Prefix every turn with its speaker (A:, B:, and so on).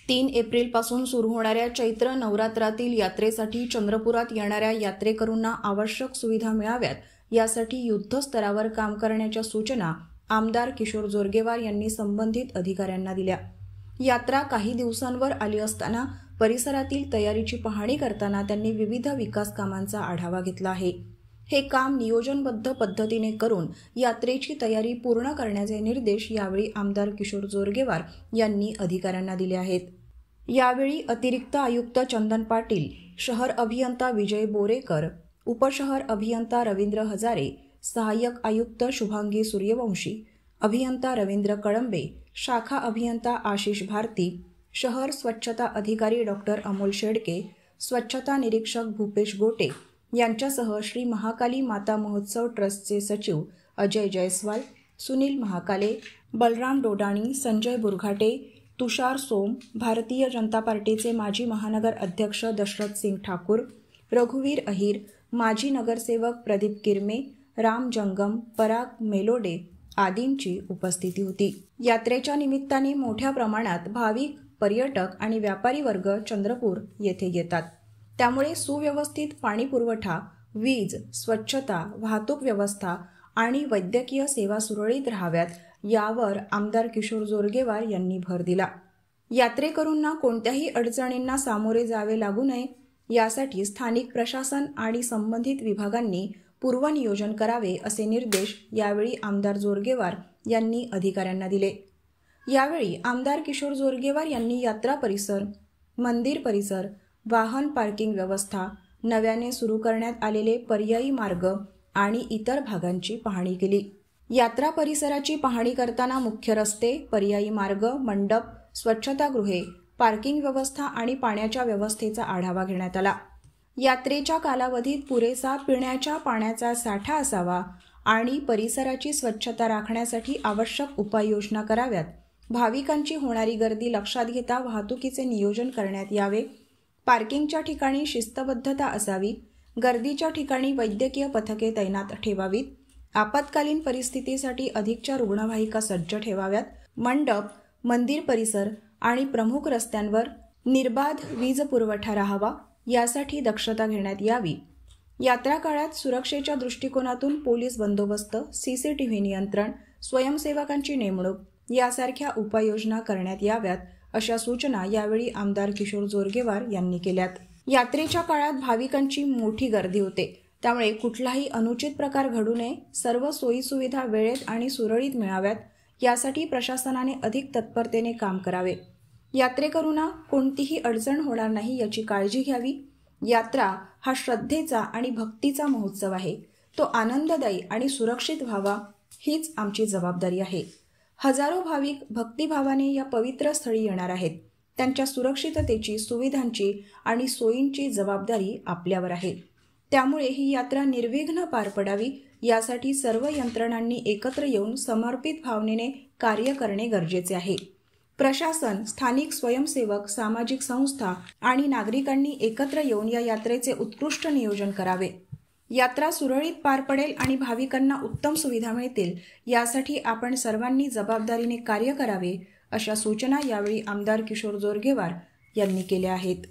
A: 3 एप्रिलपासून सुरू होणाऱ्या चैत्र नवरात्रातील यात्रेसाठी चंद्रपुरात येणाऱ्या यात्रेकरूंना आवश्यक सुविधा मिळाव्यात यासाठी युद्धस्तरावर काम करण्याच्या सूचना आमदार किशोर जोरगेवार यांनी संबंधित अधिकाऱ्यांना दिल्या। यात्रा काही दिवसांवर आली असताना परिसरातील तयारीची पाहणी करताना त्यांनी विविध विकास कामांचा आढावा घेतला आहे। हे काम नियोजनबद्ध पद्धतीने करून यात्रेची तयारी पूर्ण करण्याचे निर्देश यावेळी आमदार किशोर जोरगेवार यांनी अधिकाऱ्यांना दिले आहेत। यावेळी अतिरिक्त आयुक्त चंदन पाटील, शहर अभियंता विजय बोरेकर, उपशहर अभियंता रवींद्र हजारे, सहाय्यक आयुक्त शुभांगी सूर्यवंशी, अभियंता रवींद्र कळंबे, शाखा अभियंता आशिष भारती, शहर स्वच्छता अधिकारी डॉक्टर अमोल शेडके, स्वच्छता निरीक्षक भूपेश गोटे यांच्यासह श्री महाकाली माता महोत्सव ट्रस्टचे सचिव अजय जयस्वाल, सुनील महाकाले, बलराम डोडाणी, संजय बुरघाटे, तुषार सोम, भारतीय जनता पार्टीचे माजी महानगर अध्यक्ष दशरथ सिंग ठाकूर, रघुवीर अहिर, माजी नगरसेवक प्रदीप किरमे, राम जंगम, पराग मेलोडे आदींची उपस्थिती होती। यात्रेच्या निमित्ताने मोठ्या प्रमाणात भाविक, पर्यटक आणि व्यापारी वर्ग चंद्रपूर येथे येतात। त्यामुळे सुव्यवस्थित पाणी पुरवठा, वीज, स्वच्छता, वाहतूक व्यवस्था आणि वैद्यकीय सेवा सुरळीत राहाव्यात यावर आमदार किशोर जोरगेवार यांनी भर दिला। यात्रेकरूंना कोणत्याही अडचणींना सामोरे जावे लागू नये यासाठी स्थानिक प्रशासन आणि संबंधित विभागांनी पूर्वनियोजन करावे असे निर्देश यावेळी आमदार जोरगेवार यांनी अधिकाऱ्यांना दिले। यावेळी आमदार किशोर जोरगेवार यांनी यात्रा परिसर, मंदिर परिसर, वाहन पार्किंग व्यवस्था, नव्याने सुरू करण्यात आलेले पर्यायी मार्ग आणि इतर भागांची पाहणी केली। यात्रा परिसराची पाहणी करताना मुख्य रस्ते, पर्यायी मार्ग, मंडप, स्वच्छतागृहे, पार्किंग व्यवस्था आणि पाण्याच्या व्यवस्थेचा आढावा घेण्यात आला। यात्रेच्या कालावधीत पुरेसा पिण्याच्या पाण्याचा साठा असावा आणि परिसराची स्वच्छता राखण्यासाठी आवश्यक उपाययोजना कराव्यात। भाविकांची होणारी गर्दी लक्षात घेता वाहतुकीचे नियोजन करण्यात यावे। पार्किंगच्या ठिकाणी शिस्तबद्धता असावी। गर्दीच्या ठिकाणी वैद्यकीय पथके तैनात ठेवावीत। आपत्कालीन परिस्थितीसाठी अधिकच्या रुग्णवाहिका सज्ज ठेवाव्यात। मंडप, मंदिर परिसर आणि प्रमुख रस्त्यांवर निर्बाध वीज पुरवठा राहावा यासाठी दक्षता घेण्यात यावी। यात्रा काळात सुरक्षेच्या दृष्टिकोनातून पोलीस बंदोबस्त, सीसीटीव्ही नियंत्रण, स्वयंसेवकांची नेमणूक यासारख्या उपाययोजना करण्यात याव्यात अशा सूचना यावेळी आमदार किशोर जोरगेवार यांनी केल्यात। यात्रेच्या काळात भाविकांची मोठी गर्दी होते, त्यामुळे कुठलाही अनुचित प्रकार घडू नये, सर्व सोयीसुविधा वेळेत आणि सुरळीत मिळाव्यात यासाठी प्रशासनाने अधिक तत्परतेने काम करावे। यात्रेकरूंना कोणतीही अडचण होणार नाही याची काळजी घ्यावी। यात्रा हा श्रद्धेचा आणि भक्तीचा महोत्सव आहे। तो आनंददायी आणि सुरक्षित व्हावा हीच आमची जबाबदारी आहे। हजारो भाविक भक्तिभावाने या पवित्र स्थळी येणार आहेत। त्यांच्या सुरक्षिततेची, सुविधांची आणि सोयींची जबाबदारी आपल्यावर आहे। त्यामुळे ही यात्रा निर्विघ्न पार पडावी यासाठी सर्व यंत्रणांनी एकत्र येऊन समर्पित भावनेने कार्य करणे गरजेचे आहे। प्रशासन, स्थानिक स्वयंसेवक, सामाजिक संस्था आणि नागरिकांनी एकत्र येऊन या यात्रेचे उत्कृष्ट नियोजन करावे। यात्रा सुरळीत पार पडेल आणि भाविकांना उत्तम सुविधा मिळतील यासाठी आपण सर्वांनी जबाबदारीने कार्य करावे अशा सूचना यावेळी आमदार किशोर जोरगेवार यांनी केल्या आहेत।